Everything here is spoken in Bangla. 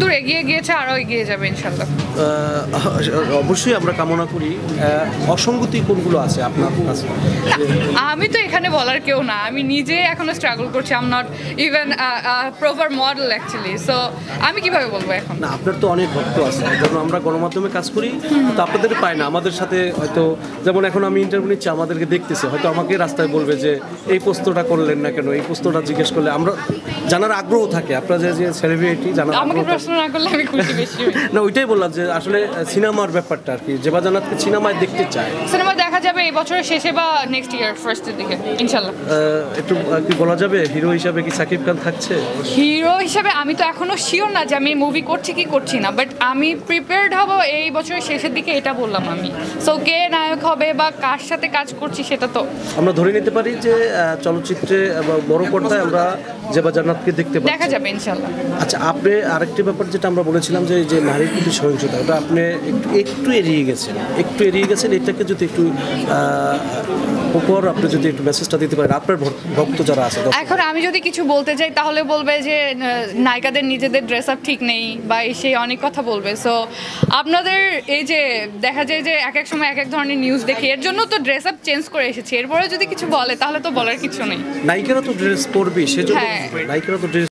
দূর এগিয়ে গিয়েছে, আরও এগিয়ে যাবে ইনশাল্লাহ। অবশ্যই আমরা কামনা করি। অসঙ্গতি কোনগুলো আছে আপনার কাছে? আমি তো এখানে বলার কেউ না, আমি নিজে এখনো স্ট্রাগল করছি। I am not even proper model actually, so আমি কিভাবে বলবো এখন? না, আপনার তো অনেক ভক্ত আছে, যেমন আমরা গণমাধ্যমে কাজ করি তো আপনাদের পাই না, আমাদের সাথে হয়তো যেমন এখন আমি ইন্টারভিউ নিচ্ছি, আমাদেরকে দেখতেছে, হয়তো আমাকে রাস্তায় বলবে যে এই প্রশ্নটা করলেন না কেন, এই প্রশ্নটা জিজ্ঞেস করলে আমরা জানার আগ্রহ থাকে। আপনার যে সেলিব্রিটি জানার আমাকে প্রশ্ন না করলে আমি খুশি বেশি হই। না, ওইটাই বললাম যে আসলে সিনেমার ব্যাপারটা আর কি, জেবা জান্নাতকে সিনেমায় দেখতে চায়। সিনেমা দেখা যাবে এই বছরের শেষে বা নেক্সট ইয়ার ফার্স্টের দিকে ইনশাল্লাহ। একটু কি বলা যাবে হিরো হিসাবে কি সাকিব খান থাকছে? হিরো হিসাবে আমি তো এখনো শিওর না যে আমি মুভি করছি কি করছি না, বাট আমি প্রিপেয়ার্ড হব এই বছরের শেষের দিকে, এটা বললাম আমি। সো কে নায়ক হবে বা কার সাথে কাজ করছি সেটা তো আমরা ধরে নিতে পারি যে চলচ্চিত্রে বা বড় পর্দায় আমরা জেবা জান্নাতকে দেখতে পাচ্ছি, দেখা যাবে ইনশাল্লাহ। আচ্ছা, আপনি আরেকটি ব্যাপার যেটা আমরা বলেছিলাম যে নারীর প্রতি সহিংসতা, ওটা আপনি একটু এড়িয়ে গেছেন, এটাকে যদি একটু উপর আপনি যদি একটু মেসেজটা দিতে পারেন আপনার ভক্ত যারা আছে। এখন আমি যদি কিছু বলতে চাই তাহলে বলবে যে নায়িকাদের নিজেদের ড্রেস আপ ঠিক নেই বা সেই অনেক কথা বলবে। সো আপনাদের এই যে দেখা যায় যে এক এক সময় এক এক ধরনের নিউজ দেখি, এর জন্য তো ড্রেস আপ চেঞ্জ করে এসেছি, এরপরে যদি কিছু বলে তাহলে তো বলার কিছু নেই। নায়িকারা তো ড্রেস পরবে, সেজন্য নায়িকারা তো ড্রেস